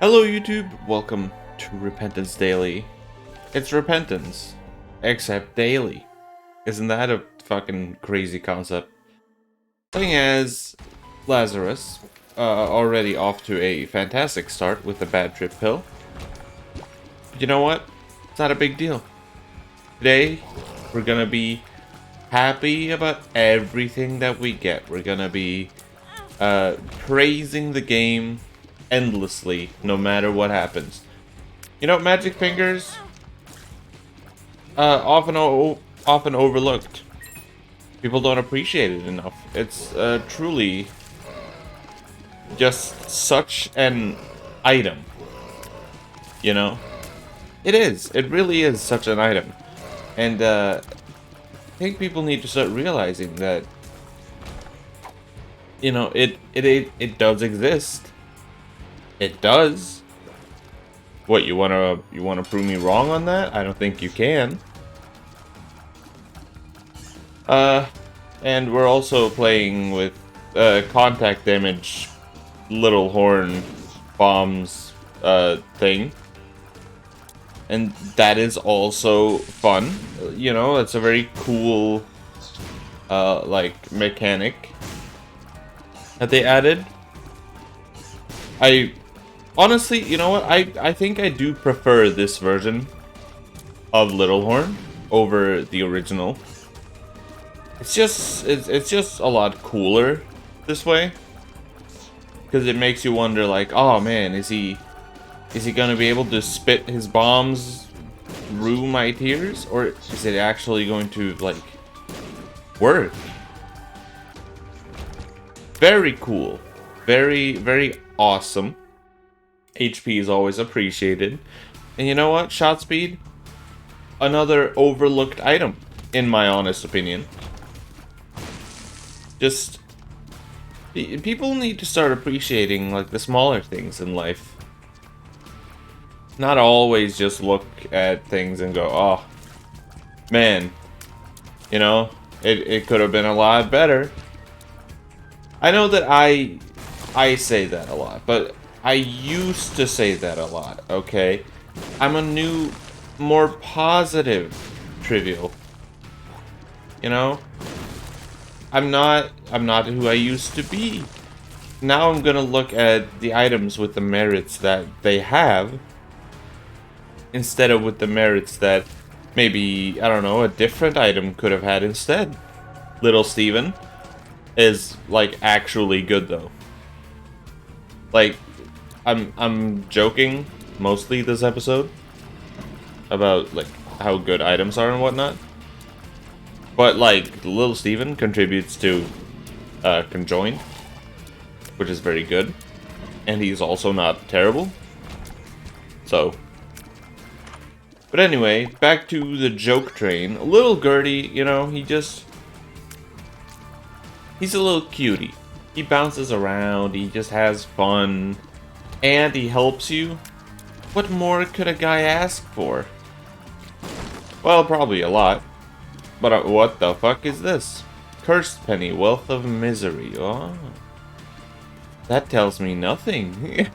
Hello YouTube, welcome to Repentance Daily. It's Repentance, except daily. Isn't that a fucking crazy concept? Playing as Lazarus, already off to a fantastic start with the bad trip pill. But you know what? It's not a big deal. Today, we're gonna be happy about everything that we get. We're gonna be praising the game endlessly, no matter what happens. You know, magic fingers, often overlooked. People don't appreciate it enough. It's truly just such an item. You know, it is. It really is such an item, and I think people need to start realizing that. You know, it does exist. It does. What, you wanna prove me wrong on that? I don't think you can. And we're also playing with contact damage little horn bombs thing. And that is also fun. You know, it's a very cool like mechanic that they added. Honestly, you know what? I think I do prefer this version of Littlehorn over the original. It's just a lot cooler this way, because it makes you wonder, like, oh man, is he gonna be able to spit his bombs through my tears, or is it actually going to like work? Very cool, very awesome. HP is always appreciated. And you know what? Shot speed? Another overlooked item, in my honest opinion. Just... people need to start appreciating, like, the smaller things in life. Not always just look at things and go, oh, man, you know, it could have been a lot better. I know that I say that a lot, but I used to say that a lot, okay? I'm a new, more positive Trivial. You know? I'm not who I used to be. Now I'm gonna look at the items with the merits that they have, instead of with the merits that maybe, I don't know, a different item could have had instead. Little Steven is, like, actually good, though. Like, I'm joking mostly this episode about, like, how good items are and whatnot. But, like, Little Steven contributes to Conjoined, which is very good. And he's also not terrible. So. But anyway, back to the joke train. Little Gertie, you know, he's a little cutie. He bounces around, he just has fun. And he helps you. What more could a guy ask for? Well, probably a lot. But what the fuck is this? Cursed penny, wealth of misery. Oh, that tells me nothing.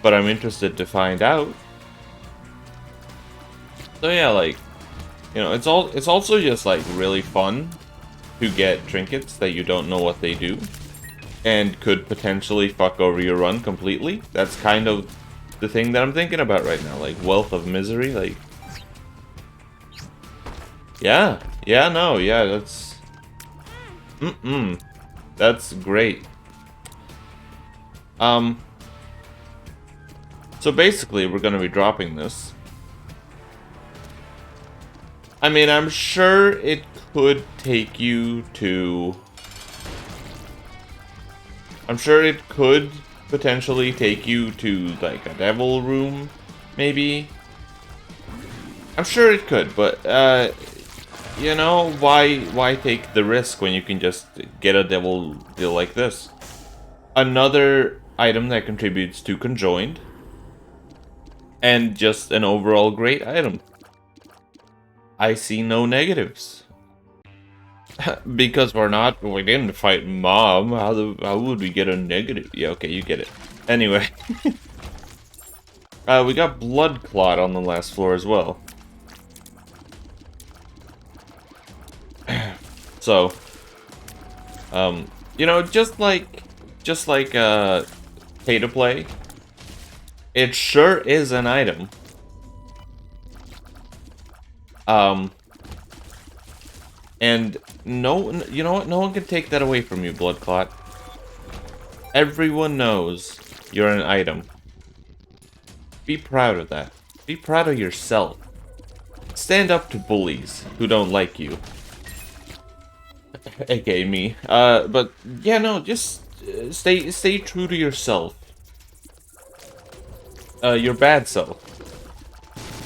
But I'm interested to find out. So yeah, like, you know, it's also just like really fun to get trinkets that you don't know what they do, and could potentially fuck over your run completely. That's kind of the thing that I'm thinking about right now, like wealth of misery, like... Yeah, that's... That's great. So basically, we're gonna be dropping this. I mean, I'm sure it could take you to... I'm sure it could potentially take you to, like, a devil room, maybe. I'm sure it could, but, you know, why take the risk when you can just get a devil deal like this? Another item that contributes to Conjoined, and just an overall great item. I see no negatives. Because we didn't fight Mom. How would we get a negative? Yeah, okay, you get it. Anyway. We got blood clot on the last floor as well. So, you know, just like pay to play, it sure is an item. And you know what? No one can take that away from you, blood clot. Everyone knows you're an item. Be proud of that. Be proud of yourself. Stand up to bullies who don't like you. AKA me. But yeah, no, just stay true to yourself. Your bad self.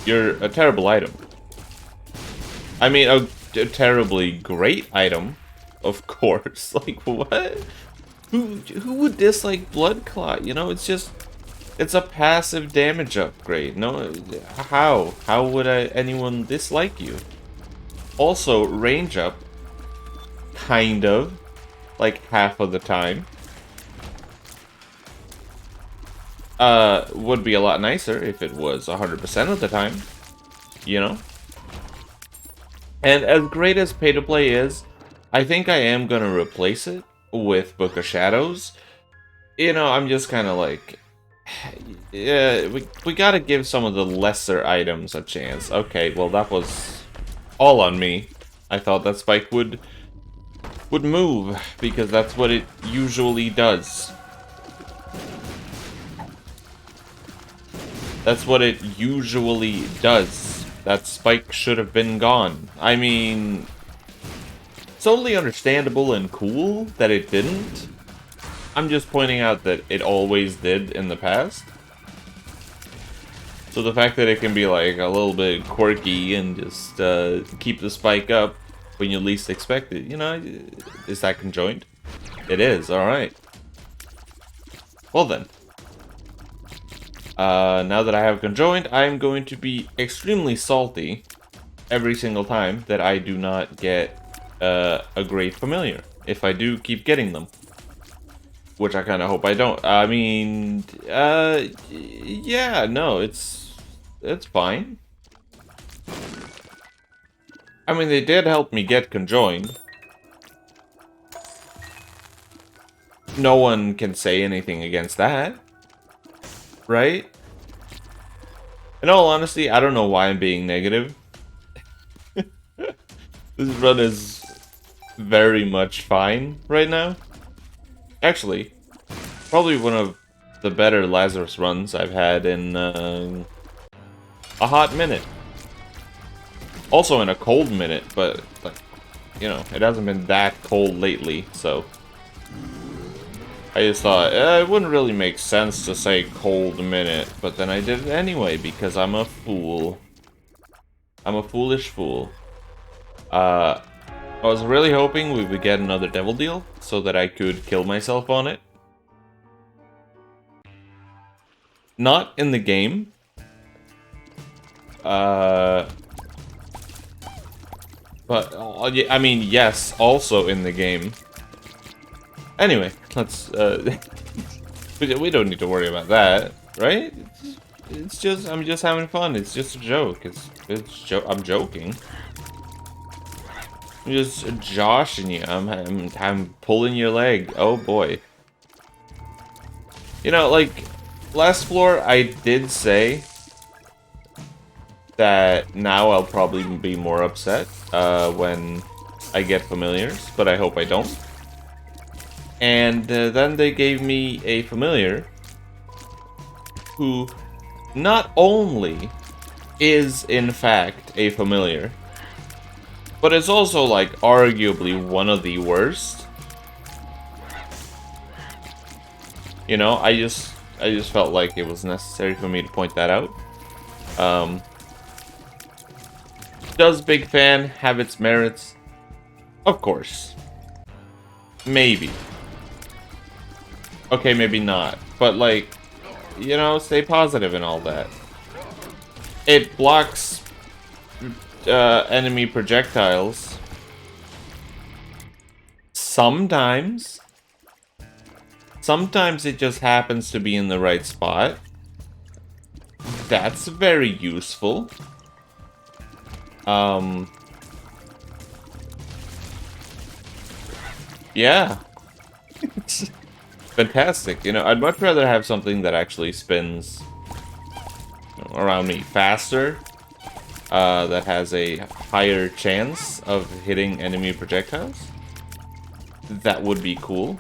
You're a terrible item. I mean, a terribly great item, of course. Like, what? Who would dislike blood clot? You know, it's a passive damage upgrade. No, how would anyone dislike you? Also, range up, kind of, like half of the time. Would be a lot nicer if it was 100% of the time, you know? And as great as pay to play is, I think I am gonna replace it with Book of Shadows. You know, I'm just kind of like, yeah, we gotta give some of the lesser items a chance. Okay, well that was all on me. I thought that spike would move because that's what it usually does. That's what it usually does. That spike should have been gone. I mean, it's totally understandable and cool that it didn't. I'm just pointing out that it always did in the past. So the fact that it can be like a little bit quirky and just keep the spike up when you least expect it, you know, is that conjoined? It is, alright. Well then. Now that I have conjoined, I'm going to be extremely salty every single time that I do not get a great familiar. If I do keep getting them. Which I kind of hope I don't. I mean, yeah, no, it's fine. I mean, they did help me get conjoined. No one can say anything against that. Right? In all honesty, I don't know why I'm being negative. This run is very much fine right now. Actually, probably one of the better Lazarus runs I've had in a hot minute. Also in a cold minute, but, like, you know, it hasn't been that cold lately, so I just thought, it wouldn't really make sense to say cold minute, but then I did it anyway, because I'm a fool. I'm a foolish fool. I was really hoping we would get another devil deal, so that I could kill myself on it. Not in the game. But, I mean, yes, also in the game. Anyway, let's, we don't need to worry about that, right? It's just, I'm just having fun. It's just a joke. I'm joking. I'm just joshing you. I'm pulling your leg. Oh boy. You know, like, last floor I did say that now I'll probably be more upset when I get familiars, but I hope I don't. And then they gave me a familiar who not only is in fact a familiar, but is also like arguably one of the worst. You know, I just felt like it was necessary for me to point that out. Does Big Fan have its merits? Of course. Maybe. Okay, maybe not. But, like, you know, stay positive and all that. It blocks enemy projectiles. Sometimes. Sometimes it just happens to be in the right spot. that's very useful. Yeah. Fantastic. You know, I'd much rather have something that actually spins around me faster, that has a higher chance of hitting enemy projectiles. That would be cool.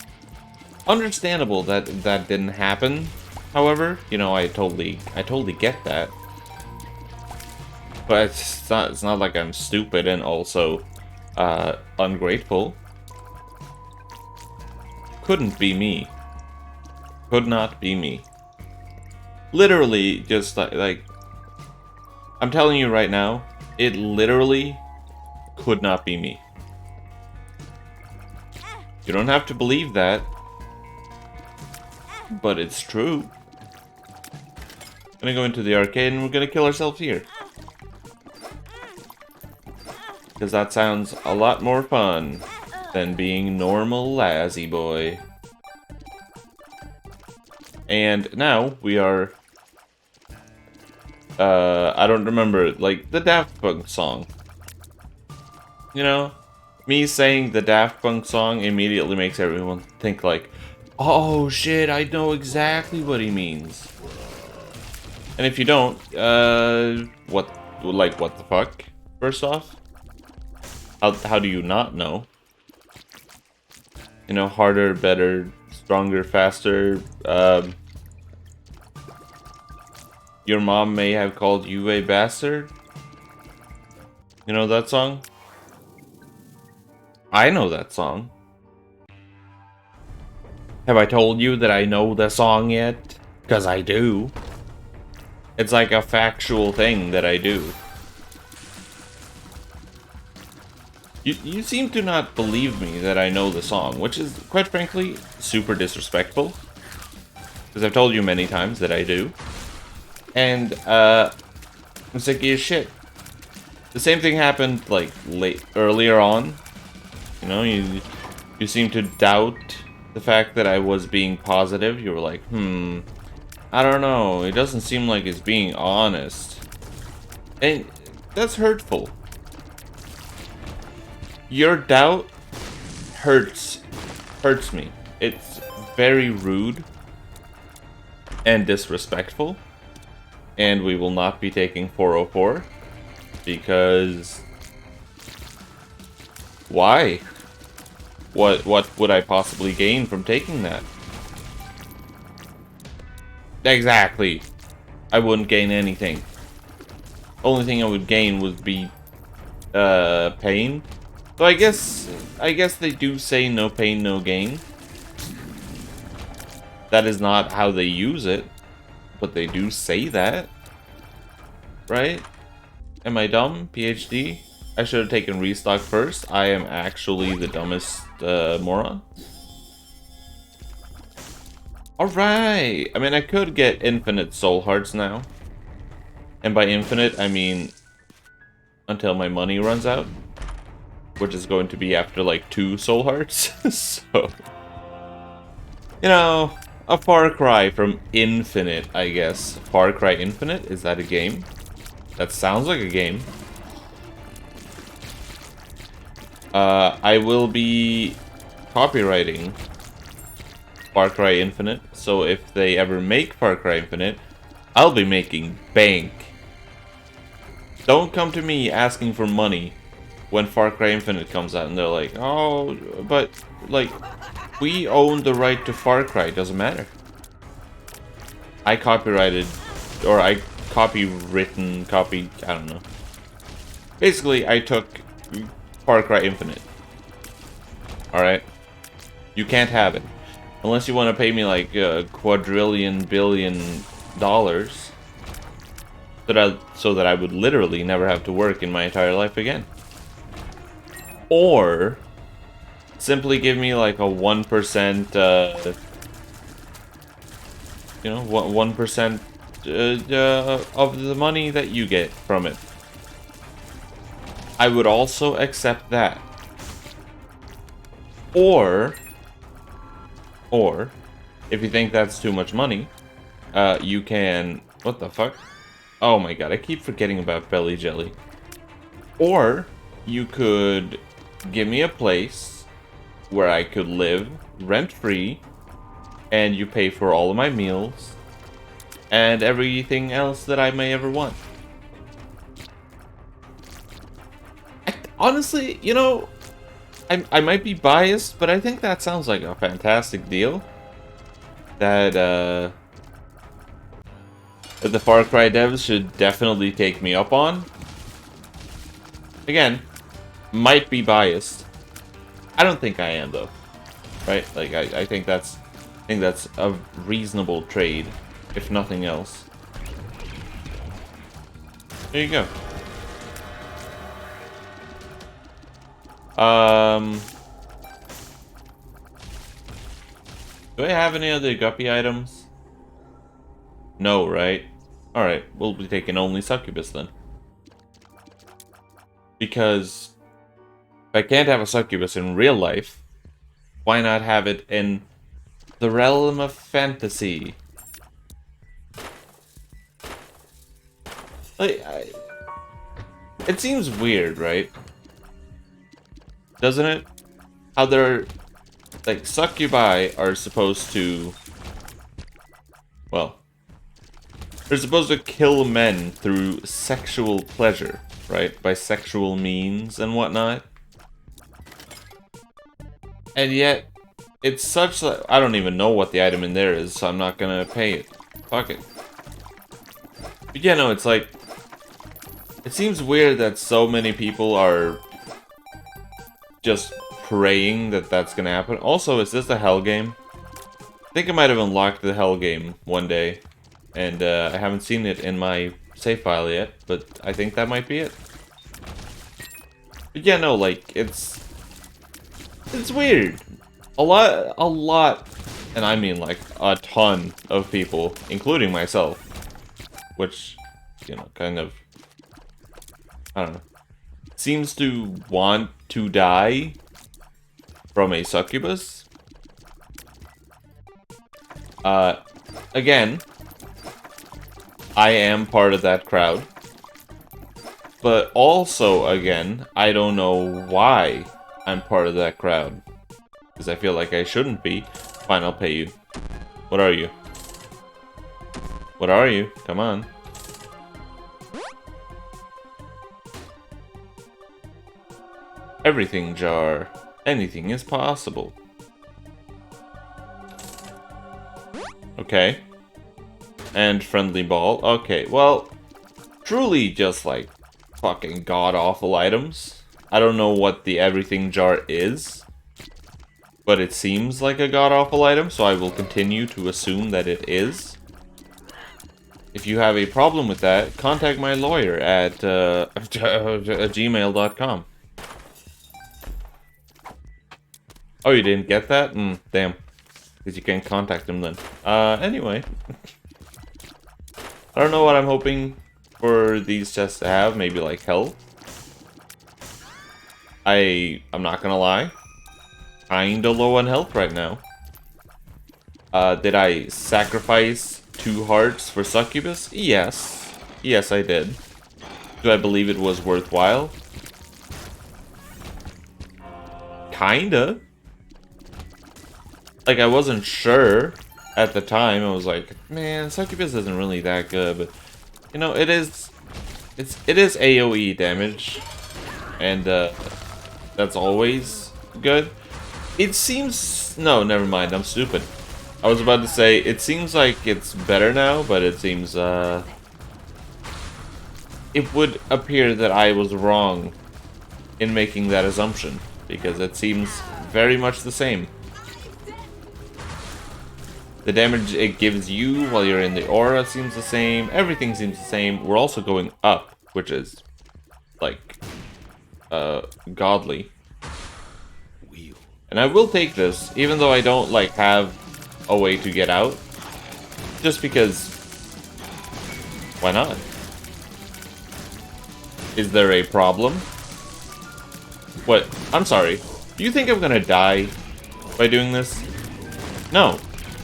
Understandable that that didn't happen. However, you know, I totally get that. But it's not like I'm stupid and also ungrateful. Couldn't be me. Could not be me. Literally, just like I'm telling you right now, it literally could not be me. You don't have to believe that, but it's true. Gonna go into the arcade and we're gonna kill ourselves here. Because that sounds a lot more fun than being normal Lazzy boy. And now we are... I don't remember, like, the Daft Punk song. You know? Me saying the Daft Punk song immediately makes everyone think like, oh shit, I know exactly what he means. And if you don't, what the fuck? First off, how do you not know? You know, harder, better, stronger, faster. Your mom may have called you a bastard. You know that song? I know that song. Have I told you that I know the song yet? Because I do. It's like a factual thing that I do. You seem to not believe me that I know the song, which is, quite frankly, super disrespectful. Because I've told you many times that I do. And, I'm sick of your shit. The same thing happened, like, earlier on. You know, you seem to doubt the fact that I was being positive. You were like, I don't know. It doesn't seem like it's being honest. And that's hurtful. Your doubt hurts me. It's very rude and disrespectful. And we will not be taking 404 because why? What would I possibly gain from taking that? Exactly. I wouldn't gain anything. Only thing I would gain would be pain. So I guess they do say no pain, no gain. That is not how they use it, but they do say that. Right? Am I dumb? PhD? I should have taken restock first. I am actually the dumbest moron. Alright! I mean, I could get infinite soul hearts now. And by infinite, I mean until my money runs out. Which is going to be after like 2 soul hearts. So, you know, a far cry from infinite, I guess. Far Cry Infinite? Is that a game? That sounds like a game. I will be copywriting Far Cry Infinite, so if they ever make Far Cry Infinite, I'll be making bank. Don't come to me asking for money when Far Cry Infinite comes out and they're like, oh, but, like, we own the right to Far Cry, doesn't matter. I copyrighted, or I I don't know. Basically, I took Far Cry Infinite. Alright? You can't have it. Unless you want to pay me like a quadrillion billion dollars. So that I would literally never have to work in my entire life again. Or simply give me like a 1%, you know, 1% of the money that you get from it. I would also accept that. Or if you think that's too much money, you can... What the fuck? Oh my god, I keep forgetting about belly jelly. Or you could give me a place where I could live rent-free, and you pay for all of my meals and everything else that I may ever want. Honestly, you know, I might be biased, but I think that sounds like a fantastic deal that that the Far Cry devs should definitely take me up on. Again, might be biased. I don't think I am though, right? Like I think that's a reasonable trade, if nothing else. There you go. Do I have any other guppy items? No, right? Alright, we'll be taking only succubus then. Because if I can't have a succubus in real life, why not have it in the realm of fantasy? Like, it seems weird, right? Doesn't it? How they're... like, succubi are supposed to... well... they're supposed to kill men through sexual pleasure, right? By sexual means and whatnot. And yet, it's such that... I don't even know what the item in there is, so I'm not gonna pay it. Fuck it. But yeah, no, it's like... it seems weird that so many people are... just praying that that's gonna happen. Also, is this the Hell game? I think I might have unlocked the Hell game one day. And I haven't seen it in my save file yet, but I think that might be it. But yeah, no, like, it's weird. A lot, and I mean like a ton of people, including myself, which, you know, kind of, I don't know, seems to want to die from a succubus. Again, I am part of that crowd. But also, again, I don't know why I'm part of that crowd. Because I feel like I shouldn't be. Fine, I'll pay you. What are you? What are you? Come on. Everything jar. Anything is possible. Okay. And friendly ball. Okay, well, truly just like fucking god-awful items. I don't know what the everything jar is, but it seems like a god-awful item, so I will continue to assume that it is. If you have a problem with that, contact my lawyer at gmail.com. Oh, you didn't get that? Damn. Because you can't contact him then. Anyway. I don't know what I'm hoping for these chests to have. Maybe like health. I'm not gonna lie. Kinda low on health right now. Did I sacrifice 2 hearts for succubus? Yes. Yes, I did. Do I believe it was worthwhile? Kinda. Like, I wasn't sure at the time. I was like, man, succubus isn't really that good, but you know, it is AoE damage, and that's always good. It seems... no, never mind, I'm stupid. I was about to say, it seems like it's better now, but it seems, it would appear that I was wrong in making that assumption, because it seems very much the same. The damage it gives you while you're in the aura seems the same. Everything seems the same. We're also going up, which is, like, godly. And I will take this, even though I don't, like, have a way to get out. Just because... why not? Is there a problem? What? I'm sorry. Do you think I'm gonna die by doing this? No.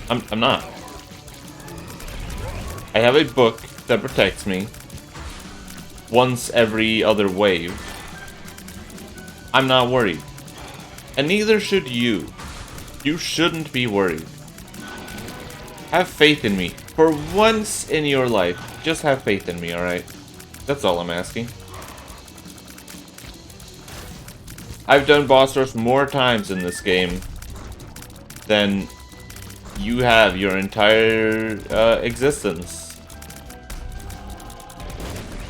I'm not. I have a book that protects me. once every other wave, I'm not worried. And neither should you. You shouldn't be worried. Have faith in me. For once in your life, just have faith in me, alright? That's all I'm asking. I've done boss rush more times in this game than you have your entire existence.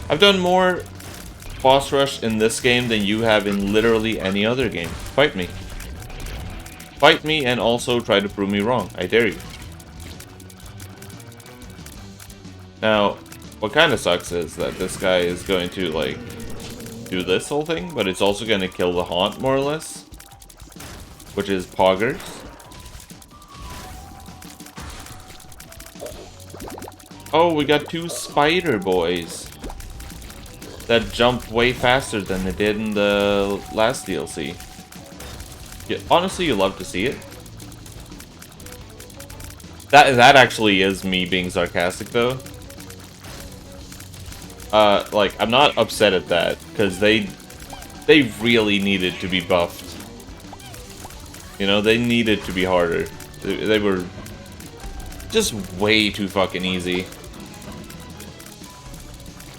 I've done more boss rush in this game than you have in literally any other game. Fight me. Fight me and also try to prove me wrong. I dare you. Now, what kind of sucks is that this guy is going to, like, do this whole thing, but it's also going to kill the Haunt, more or less. Which is Poggers. Oh, we got 2 spider boys that jump way faster than they did in the last DLC. Yeah, honestly, you love to see it. That actually is me being sarcastic, though. Like, I'm not upset at that, because they really needed to be buffed. You know, they needed to be harder. They were just way too fucking easy.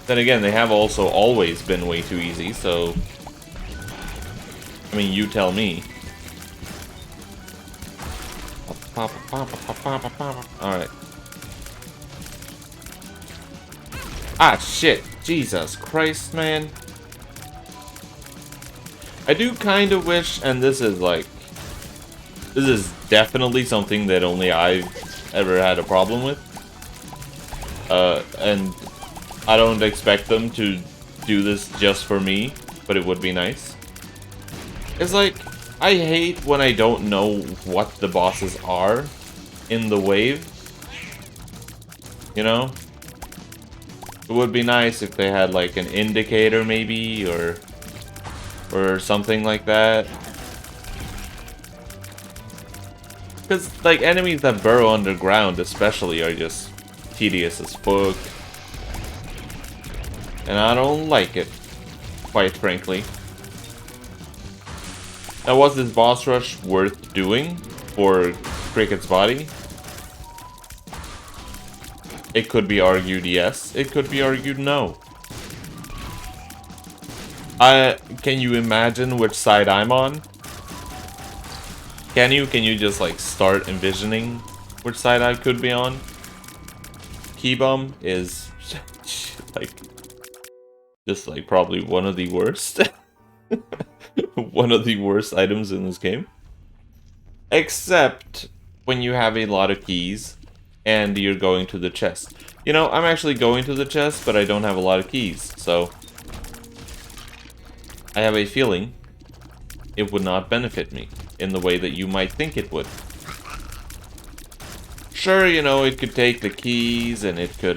Then again, they have also always been way too easy, so... I mean, you tell me. Alright. Ah, shit. Jesus Christ, man. I do kind of wish, and this is like... This is definitely something that only I've ever had a problem with. And I don't expect them to do this just for me, but it would be nice. It's like, I hate when I don't know what the bosses are in the wave. You know? It would be nice if they had like an indicator maybe, or something like that. Because like enemies that burrow underground especially are just tedious as fuck. And I don't like it, quite frankly. Now, was this boss rush worth doing for Cricket's body? It could be argued yes, it could be argued no. Can you imagine which side I'm on? Can you just like start envisioning which side I could be on? Keybum is like just like probably one of the worst. One of the worst items in this game. Except when you have a lot of keys and you're going to the chest. You know, I'm actually going to the chest, but I don't have a lot of keys, so I have a feeling it would not benefit me in the way that you might think it would. Sure, you know, it could take the keys and it could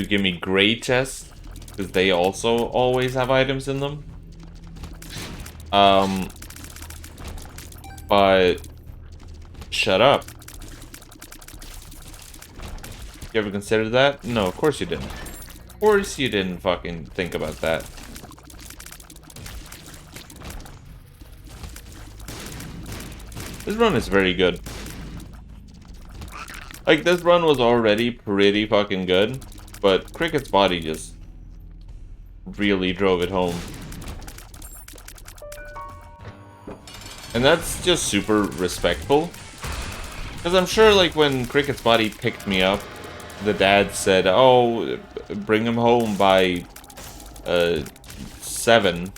give me gray chests, because they also always have items in them. But shut up. You ever considered that? No, of course you didn't. Of course you didn't fucking think about that. This run is very good. Like, this run was already pretty fucking good, but Cricket's body just really drove it home. And that's just super respectful. Because I'm sure, like, when Cricket's body picked me up, the dad said, oh, bring him home by 7.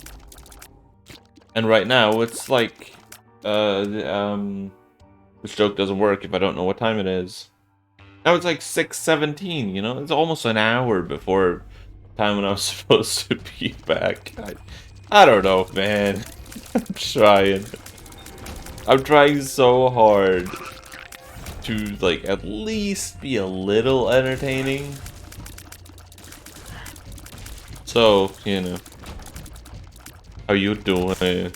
And right now, it's like, this joke doesn't work if I don't know what time it is. Now it's like 6:17, you know? It's almost an hour before time when I was supposed to be back. I don't know, man. I'm trying. I'm trying so hard to, like, at least be a little entertaining. So, you know. How you doing?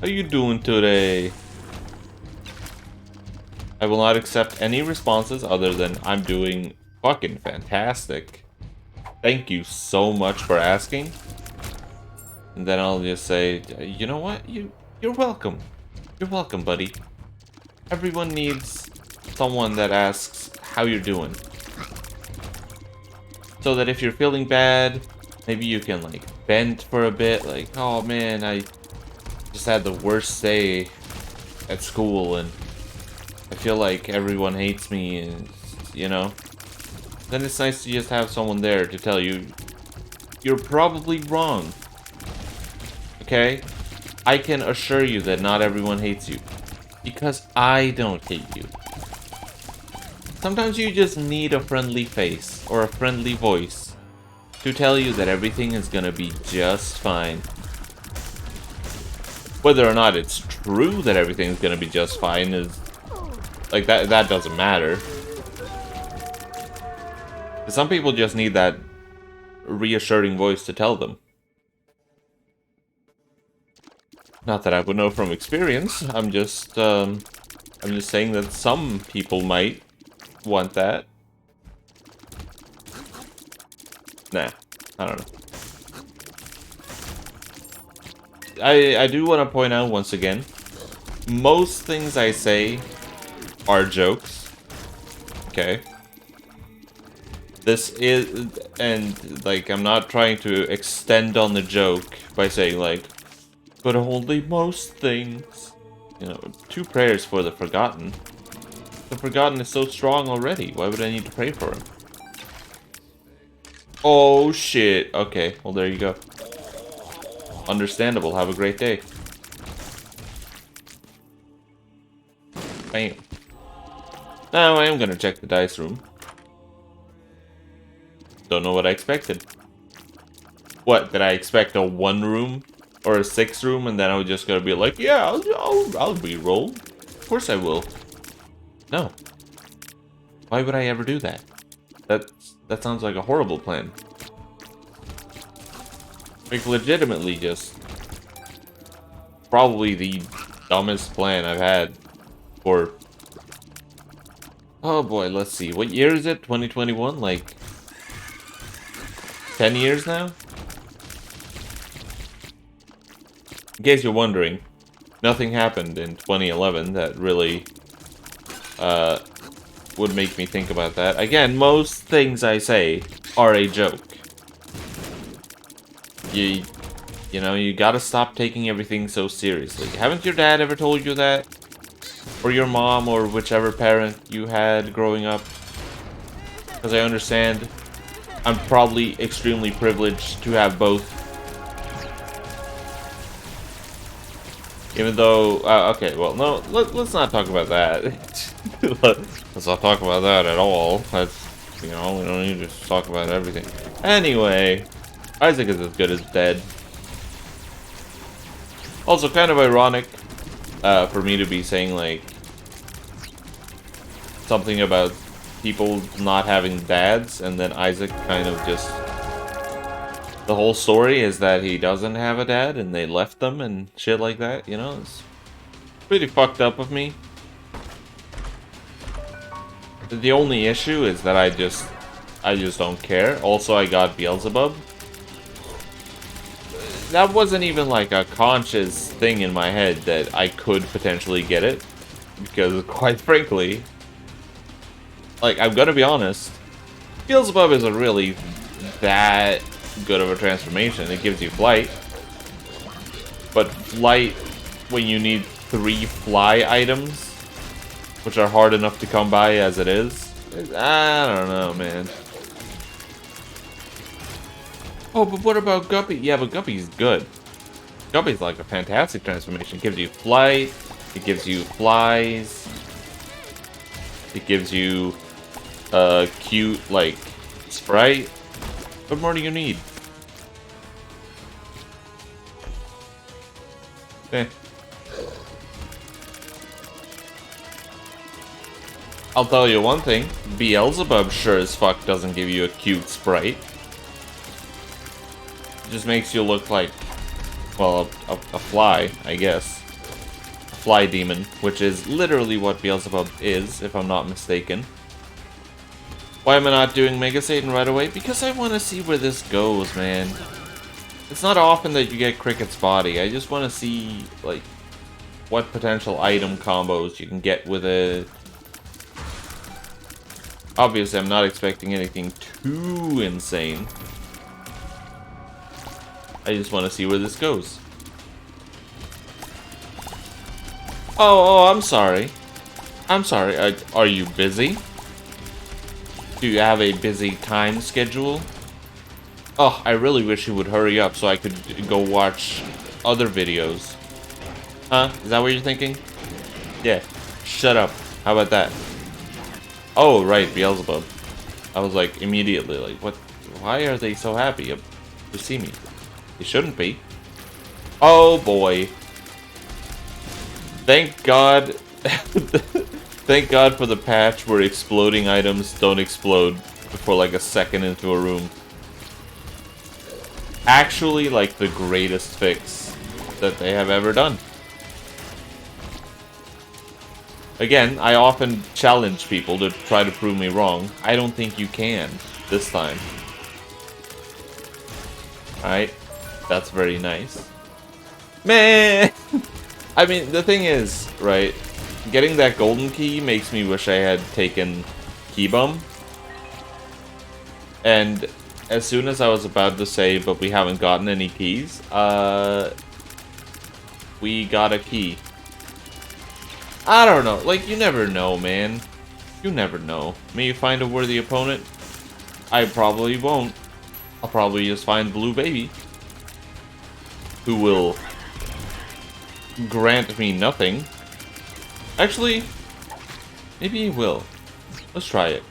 How you doing today? I will not accept any responses other than I'm doing fucking fantastic. thank you so much for asking. And then I'll just say, you know what? You're welcome. You're welcome, buddy. Everyone needs someone that asks how you're doing. So that if you're feeling bad, maybe you can like vent for a bit, like, oh man, I just had the worst day at school and I feel like everyone hates me, and you know. Then it's nice to just have someone there to tell you you're probably wrong. Okay? I can assure you that not everyone hates you. Because I don't hate you. Sometimes you just need a friendly face or a friendly voice to tell you that everything is gonna be just fine. Whether or not it's true that everything's gonna be just fine is like that doesn't matter. Some people just need that reassuring voice to tell them. Not that I would know from experience. I'm just saying that some people might want that. Nah, I don't know. I do want to point out once again, most things I say are jokes. Okay. This is, and like, I'm not trying to extend on the joke by saying like, but only most things. You know, 2 prayers for the forgotten. The forgotten is so strong already. Why would I need to pray for him? Oh shit. Okay, well there you go. Understandable. Have a great day. Bam. Now I am gonna check the dice room. Don't know what I expected. What, did I expect a 1 room? Or a 6 room, and then I was just gonna be like, yeah, I'll re-roll. Of course I will. No. Why would I ever do that? That sounds like a horrible plan. Like, legitimately just... probably the dumbest plan I've had for... Oh boy, let's see. What year is it? 2021? Like... 10 years now? In case you're wondering, nothing happened in 2011 that really would make me think about that. Again, most things I say are a joke. You know, you gotta stop taking everything so seriously. Haven't your dad ever told you that? Or your mom, or whichever parent you had growing up? Because I understand I'm probably extremely privileged to have both. Even though, okay, well, no, let's not talk about that. Let's not talk about that at all. That's, you know, we don't need to talk about everything. Anyway, Isaac is as good as dead. Also, kind of ironic for me to be saying, like, something about people not having dads, and then Isaac kind of just... The whole story is that he doesn't have a dad, and they left them, and shit like that, you know? It's pretty fucked up of me. The only issue is that I just don't care. Also, I got Beelzebub. That wasn't even like a conscious thing in my head that I could potentially get it. Because, quite frankly, like, I'm gonna be honest, Beelzebub isn't really that good of a transformation. It gives you flight. But flight, when you need 3 fly items, which are hard enough to come by as it is, I don't know, man. Oh, but what about Guppy? Yeah, but Guppy's good. Guppy's like a fantastic transformation. It gives you flight, it gives you flies, it gives you a cute, like, sprite. What more do you need? Eh. I'll tell you one thing, Beelzebub sure as fuck doesn't give you a cute sprite. It just makes you look like, well, a fly, I guess. A fly demon, which is literally what Beelzebub is, if I'm not mistaken. Why am I not doing Mega Satan right away? Because I want to see where this goes, man. It's not often that you get Cricket's body. I just want to see, like, what potential item combos you can get with it. Obviously, I'm not expecting anything too insane. I just want to see where this goes. Oh, I'm sorry. I'm sorry. Are you busy? Do you have a busy time schedule? Oh, I really wish you would hurry up so I could go watch other videos. Huh? Is that what you're thinking? Yeah. Shut up. How about that? Oh, right, Beelzebub. I was like, immediately, like, what? Why are they so happy to see me? They shouldn't be. Oh, boy. Thank God. Thank God for the patch where exploding items don't explode for like a second into a room. Actually, like, the greatest fix that they have ever done. Again, I often challenge people to try to prove me wrong. I don't think you can this time. Alright, that's very nice. Man! I mean, the thing is, right, getting that golden key makes me wish I had taken Key Bum. And as soon as I was about to say, but we haven't gotten any keys, we got a key. I don't know, like, you never know, man. You never know. May you find a worthy opponent? I probably won't. I'll probably just find Blue Baby, who will grant me nothing. Actually, maybe he will. Let's try it.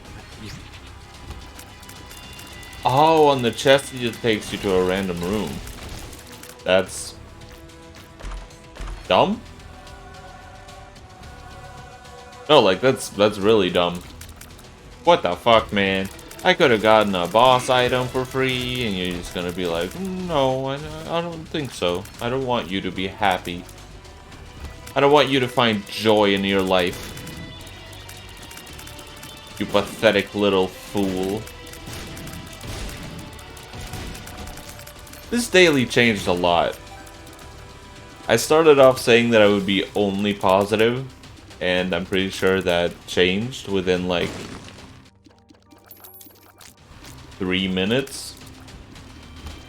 Oh, on the chest, it just takes you to a random room. That's dumb? No, like, that's really dumb. What the fuck, man? I could have gotten a boss item for free, and you're just gonna be like, no, I don't think so. I don't want you to be happy. I don't want you to find joy in your life. You pathetic little fool. This daily changed a lot. I started off saying that I would be only positive, and I'm pretty sure that changed within like 3 minutes.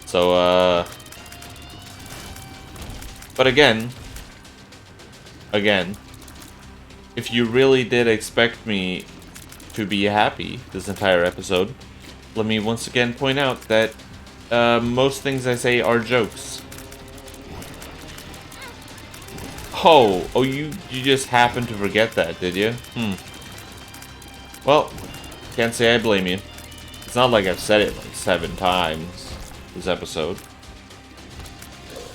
So, but again, if you really did expect me to be happy this entire episode, let me once again point out that most things I say are jokes. Oh, you just happened to forget that, did you? Well, can't say I blame you. It's not like I've said it like 7 times this episode.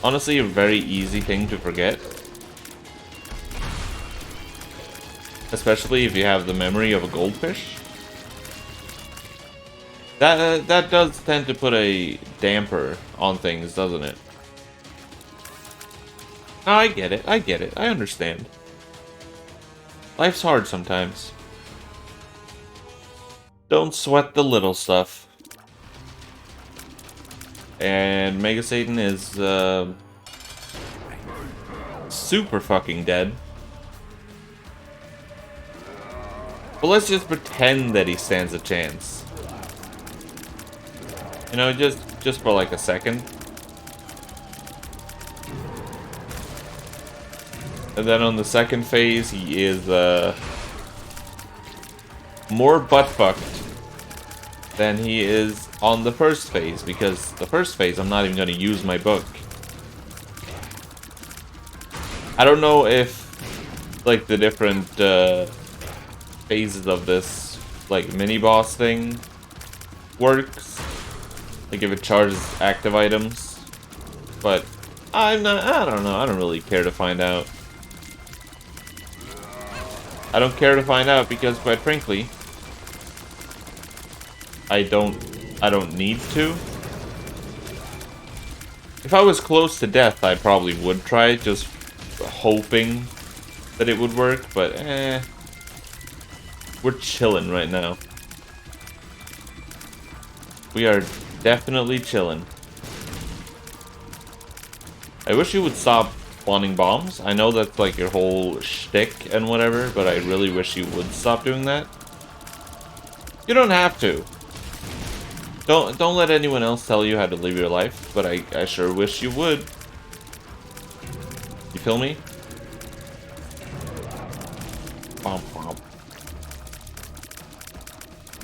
Honestly, a very easy thing to forget. Especially if you have the memory of a goldfish. That does tend to put a damper on things, doesn't it? No, I get it. I understand. Life's hard sometimes. Don't sweat the little stuff. And Mega Satan is super fucking dead. But let's just pretend that he stands a chance. You know, just for like a second. And then on the second phase, he is more butt-fucked than he is on the first phase. Because the first phase, I'm not even going to use my book. I don't know if, like, the different phases of this, like, mini-boss thing works. Like, if it charges active items. But I don't know. I don't really care to find out. I don't care to find out because, quite frankly, I don't need to. If I was close to death, I probably would try it, just hoping that it would work, but we're chilling right now. We are definitely chilling. I wish you would stop spawning bombs. I know that's like your whole shtick and whatever, but I really wish you would stop doing that. You don't have to. Don't let anyone else tell you how to live your life, but I sure wish you would. You feel me?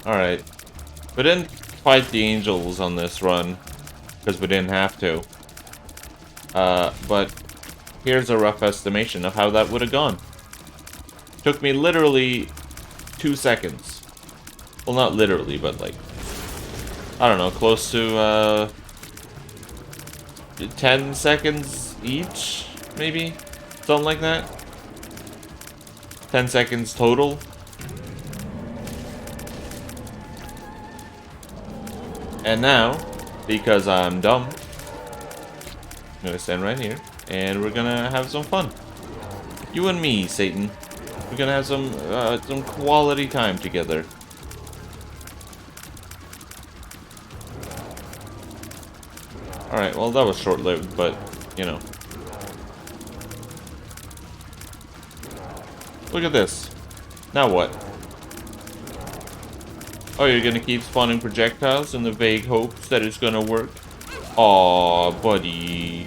Alright. We didn't fight the angels on this run, because we didn't have to. But here's a rough estimation of how that would have gone. Took me literally 2 seconds. Well, not literally, but like, I don't know, close to 10 seconds each, maybe? Something like that. 10 seconds total. And now, because I'm dumb, I'm gonna stand right here, and we're gonna have some fun. You and me, Satan. We're gonna have some quality time together. Alright, well that was short-lived, but, you know. Look at this. Now what? Oh, you're gonna keep spawning projectiles in the vague hopes that it's gonna work? Aw, buddy.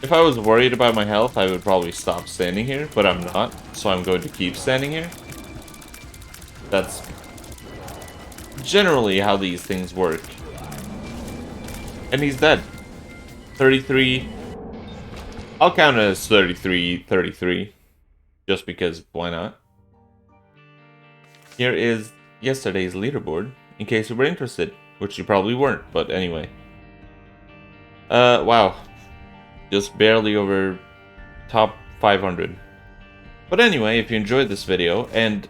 If I was worried about my health, I would probably stop standing here, but I'm not, so I'm going to keep standing here. That's generally how these things work. And he's dead. 33. I'll count it as 33. Just because, why not? Here is yesterday's leaderboard, in case you were interested, which you probably weren't, but anyway. Wow. Just barely over top 500. But anyway, if you enjoyed this video, and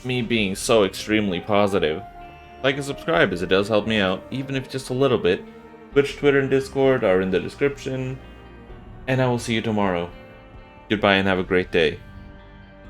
me being so extremely positive, like and subscribe as it does help me out, even if just a little bit. Twitch, Twitter, and Discord are in the description, and I will see you tomorrow. Goodbye and have a great day.